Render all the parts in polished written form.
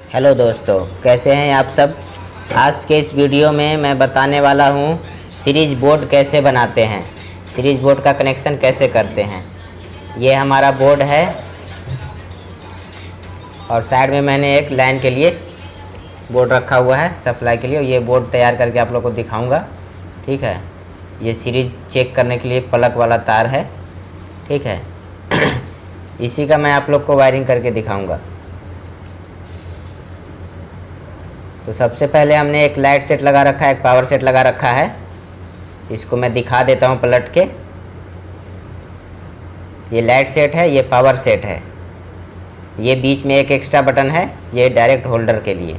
Hello दोस्तों, कैसे हैं आप सब। आज के इस वीडियो में मैं बताने वाला हूं सीरीज बोर्ड कैसे बनाते हैं, सीरीज बोर्ड का कनेक्शन कैसे करते हैं। ये हमारा बोर्ड है और साइड में मैंने एक लाइन के लिए बोर्ड रखा हुआ है सप्लाई के लिए। ये बोर्ड तैयार करके आप लोग को दिखाऊंगा, ठीक है। ये सीरीज चेक करने के लिए प्लग वाला तार है, ठीक है। इसी का मैं आप लोग को वायरिंग करके दिखाऊंगा। तो सबसे पहले हमने एक लाइट सेट लगा रखा है, एक पावर सेट लगा रखा है। इसको मैं दिखा देता हूँ पलट के। ये लाइट सेट है, ये पावर सेट है। ये बीच में एक एक्स्ट्रा बटन है, ये डायरेक्ट होल्डर के लिए।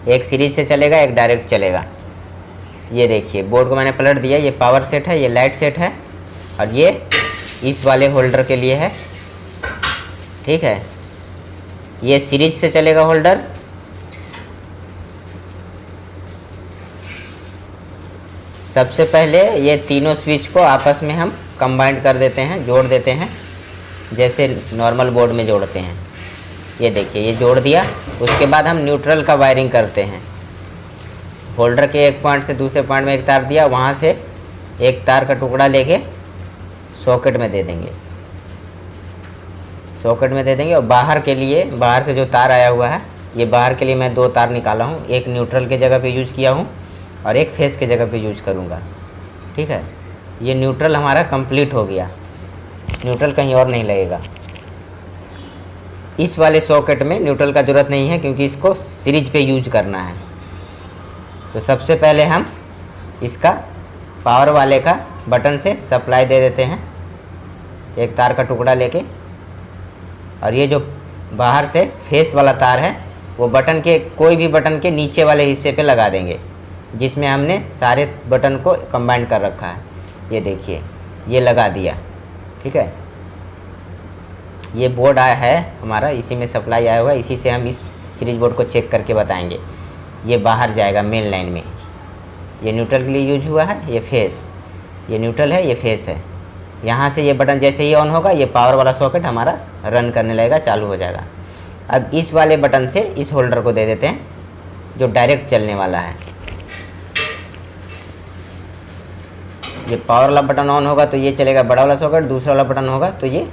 एक सीरीज से चलेगा, एक डायरेक्ट चलेगा। ये देखिए बोर्ड को मैंने पलट दिया। ये पावर सेट है, ये लाइट सेट है और ये इस वाले होल्डर के लिए है, ठीक है। ये सीरीज से चलेगा होल्डर। सबसे पहले ये तीनों स्विच को आपस में हम कंबाइंड कर देते हैं, जोड़ देते हैं, जैसे नॉर्मल बोर्ड में जोड़ते हैं। ये देखिए ये जोड़ दिया। उसके बाद हम न्यूट्रल का वायरिंग करते हैं। होल्डर के एक पॉइंट से दूसरे पॉइंट में एक तार दिया, वहाँ से एक तार का टुकड़ा लेके सॉकेट में दे देंगे, सॉकेट में दे देंगे। और बाहर के लिए, बाहर से जो तार आया हुआ है, ये बाहर के लिए मैं दो तार निकाला हूँ। एक न्यूट्रल के जगह पे यूज किया हूँ और एक फेस के जगह पे यूज करूँगा, ठीक है। ये न्यूट्रल हमारा कंप्लीट हो गया, न्यूट्रल कहीं और नहीं लगेगा। इस वाले सॉकेट में न्यूट्रल का ज़रूरत नहीं है क्योंकि इसको सीरीज पे यूज करना है। तो सबसे पहले हम इसका पावर वाले का बटन से सप्लाई दे देते हैं, एक तार का टुकड़ा लेके। और ये जो बाहर से फेस वाला तार है वो बटन के, कोई भी बटन के नीचे वाले हिस्से पे लगा देंगे जिसमें हमने सारे बटन को कंबाइन कर रखा है। ये देखिए ये लगा दिया, ठीक है। ये बोर्ड आया है हमारा, इसी में सप्लाई आया हुआ है। इसी से हम इस सीरीज बोर्ड को चेक करके बताएंगे। ये बाहर जाएगा मेन लाइन में। ये न्यूट्रल के लिए यूज हुआ है, ये फेस, ये न्यूट्रल है, ये फेस है। यहाँ से ये बटन जैसे ही ऑन होगा, ये पावर वाला सॉकेट हमारा रन करने लगेगा, चालू हो जाएगा। अब इस वाले बटन से इस होल्डर को दे देते हैं जो डायरेक्ट चलने वाला है। ये पावर वाला बटन ऑन होगा तो ये चलेगा बड़ा वाला सॉकेट, दूसरा वाला बटन होगा तो ये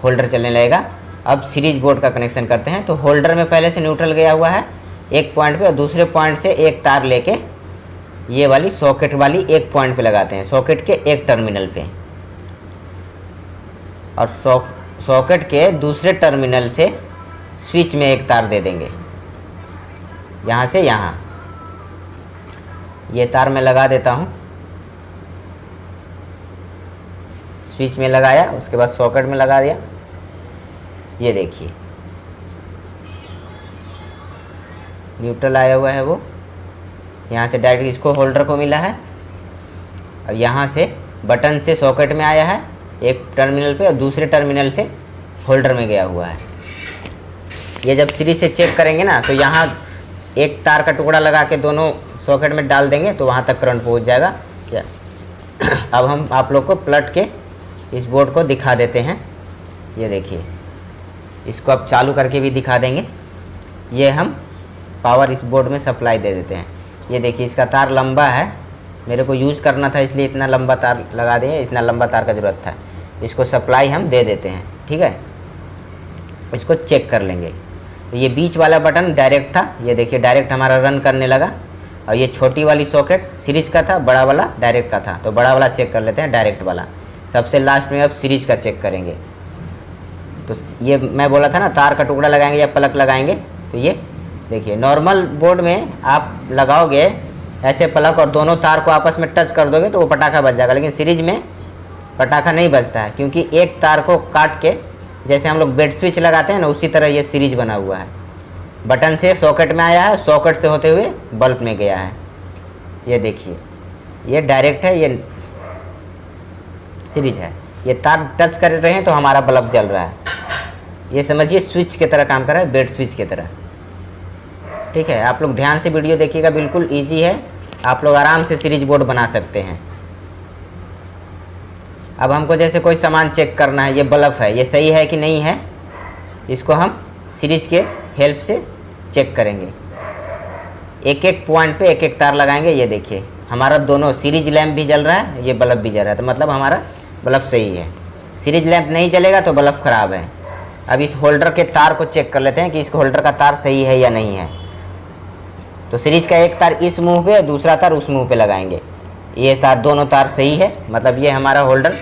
होल्डर चलने लगेगा। अब सीरीज बोर्ड का कनेक्शन करते हैं। तो होल्डर में पहले से न्यूट्रल गया हुआ है एक पॉइंट पे, और दूसरे पॉइंट से एक तार लेके ये वाली सॉकेट वाली एक पॉइंट पे लगाते हैं, सॉकेट के एक टर्मिनल पे। और सॉकेट के दूसरे टर्मिनल से स्विच में एक तार दे देंगे, यहाँ से यहाँ। ये तार मैं लगा देता हूँ, स्विच में लगाया, उसके बाद सॉकेट में लगा दिया। ये देखिए न्यूट्रल आया हुआ है, वो यहाँ से डायरेक्ट इसको होल्डर को मिला है। और यहाँ से बटन से सॉकेट में आया है एक टर्मिनल पे, और दूसरे टर्मिनल से होल्डर में गया हुआ है। ये जब सीरीज से चेक करेंगे ना, तो यहाँ एक तार का टुकड़ा लगा के दोनों सॉकेट में डाल देंगे तो वहाँ तक करंट पहुँच जाएगा। क्या अब हम आप लोग को पलट के इस बोर्ड को दिखा देते हैं। ये देखिए इसको अब चालू करके भी दिखा देंगे। ये हम पावर इस बोर्ड में सप्लाई दे देते हैं। ये देखिए इसका तार लंबा है, मेरे को यूज़ करना था इसलिए इतना लंबा तार लगा दिए, इतना लंबा तार का ज़रूरत था। इसको सप्लाई हम दे देते हैं, ठीक है। इसको चेक कर लेंगे। तो ये बीच वाला बटन डायरेक्ट था, ये देखिए डायरेक्ट हमारा रन करने लगा। और ये छोटी वाली सॉकेट सीरीज का था, बड़ा वाला डायरेक्ट का था। तो बड़ा वाला चेक कर लेते हैं, डायरेक्ट वाला सबसे लास्ट में। अब सीरीज का चेक करेंगे। तो ये मैं बोला था ना, तार का टुकड़ा लगाएंगे या प्लग लगाएंगे। तो ये देखिए नॉर्मल बोर्ड में आप लगाओगे ऐसे प्लग और दोनों तार को आपस में टच कर दोगे तो वो पटाखा बज जाएगा, लेकिन सीरीज में पटाखा नहीं बजता है क्योंकि एक तार को काट के, जैसे हम लोग बेड स्विच लगाते हैं ना, उसी तरह ये सीरीज बना हुआ है। बटन से सॉकेट में आया है, सॉकेट से होते हुए बल्ब में गया है। ये देखिए ये डायरेक्ट है, ये सीरीज है। ये तार टच कर रहे हैं तो हमारा बल्ब जल रहा है। ये समझिए स्विच की तरह काम कर रहा है, बेड स्विच की तरह, ठीक है। आप लोग ध्यान से वीडियो देखिएगा, बिल्कुल इजी है, आप लोग आराम से सीरीज बोर्ड बना सकते हैं। अब हमको जैसे कोई सामान चेक करना है, ये बल्ब है, ये सही है कि नहीं है, इसको हम सीरीज के हेल्प से चेक करेंगे। एक एक पॉइंट पे एक एक तार लगाएंगे। ये देखिए हमारा दोनों सीरीज लैंप भी जल रहा है, ये बल्ब भी जल रहा है, तो मतलब हमारा बल्ब सही है। सीरीज लैंप नहीं जलेगा तो बल्ब ख़राब है। अब इस होल्डर के तार को चेक कर लेते हैं कि इस होल्डर का तार सही है या नहीं है। तो सीरीज का एक तार इस मुंह पे, दूसरा तार उस मुंह पे लगाएंगे। ये तार, दोनों तार सही है, मतलब ये हमारा होल्डर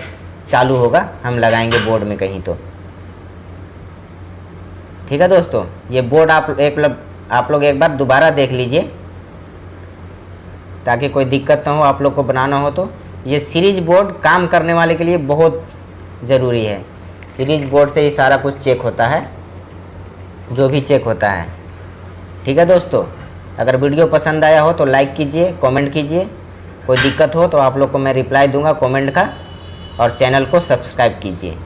चालू होगा। हम लगाएंगे बोर्ड में कहीं तो। ठीक है दोस्तों, ये बोर्ड आप लोग एक बार दोबारा देख लीजिए ताकि कोई दिक्कत ना हो, आप लोग को बनाना हो तो। ये सीरीज बोर्ड काम करने वाले के लिए बहुत ज़रूरी है। सीरीज बोर्ड से ही सारा कुछ चेक होता है, जो भी चेक होता है। ठीक है दोस्तों, अगर वीडियो पसंद आया हो तो लाइक कीजिए, कमेंट कीजिए। कोई दिक्कत हो तो आप लोग को मैं रिप्लाई दूंगा कमेंट का, और चैनल को सब्सक्राइब कीजिए।